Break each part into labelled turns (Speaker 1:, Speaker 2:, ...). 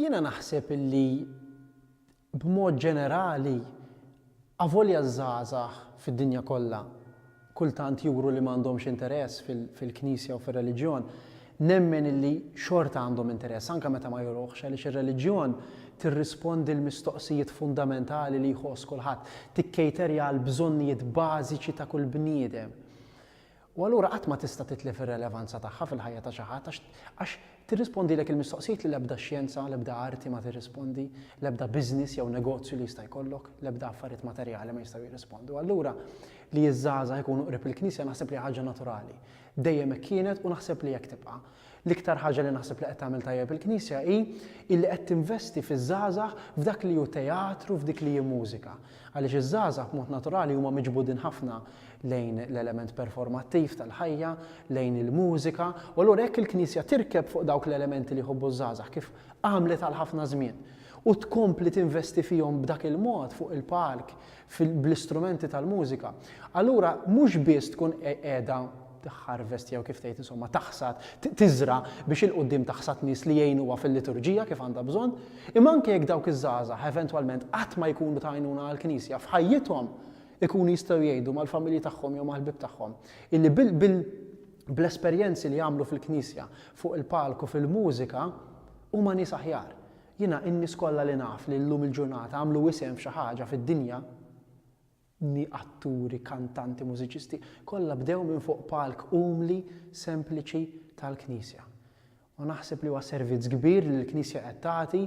Speaker 1: Jiena naħseb li b'mod ġenerali avolja żgħażagħ fid-dinja kollha kultant juru li m'għandhomx interess fil-Knisja u fir-reliġjon, nemmen illi xorta għandhom interess, anke meta ma jruħx, għaliex ir-reliġjon tirrispondi l-mistoqsijiet fundamentali li jħoss kulħadd, tikkejterja l-bżonnijiet bażiċi ta' kull bniedem. U allura qatt ma tista' titlef ir-relevanza tagħha fil-ħajja ta' xi ħadd għax tirrispondi lek il-mistoqsijiet li l-ebda xjenza, l-ebda arti ma tirrispondi, l-ebda business jew negozju li jista' jkollok, l-ebda affarijiet materjali ma jistgħu jirrispondu. Allura li jiż-żgħażagħ jkunu qrib il-Knisja naħseb li ħaġa naturali. Dejjem hekk kienet u naħseb li hekk tibqa'. L-iktar ħaġa li naħseb li qed tagħmel tajjeb il-Knisja hi illi qed tinvesti fiż-żgħażagħ f'dak li hu teatru, f'dik li hi mużika. Għaliex iż-żgħażagħ b'mod naturali huma miġbudin ħafna lejn l-element performattiv tal-ħajja, lejn il-mużika, u allura hekk il-Knisja tirkeb fuq dawk l-elementi li jħobbu żgħażagħ kif għamlet għal ħafna żmien. U tkompli tinvesti fihom b'dak il-mod fuq il-palk, bl-istrumenti tal-mużika. Allura mhux biss tkun qiegħda harvest jew kif tgħid insomma taħsad, tiżra biex il-qudiem taħsad nies li jgħinuha fil-liturġija kif għandha bżonn, imma anke jekk dawk iż-żgħażagħ eventwalment qatt ma jkunu ta' għajnuna għall-Knisja f'ħajjithom ikunu jistgħu jgħidu mal-familji tagħhom jew mal-ħbieb tagħhom illi bl-esperjenzi li jagħmlu fil-Knisja fuq il-palku fil-mużika huma nies aħjar. Jiena n-nies kollha li naf li llum il-ġurnata għamlu wisem f'xi ħaġa fid-dinja, atturi, kantanti, mużiċisti, kollha bdew minn fuq palk umli sempliċi tal-Knisja. U naħseb li huwa servizz kbir li l-Knisja qed tagħti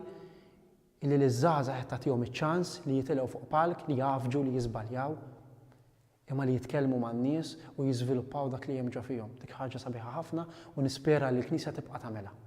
Speaker 1: illi l-żgħażagħ qed tagħtihom iċ-ċans li jitilgħu fuq palk, li jafġu, li jiżbaljaw, imma li jitkellmu man-nies u jiżviluppaw dak li hemm ġo fihom. Dik ħaġa sabiħa ħafna u nispera li l-Knisja tibqa' tagħmelha.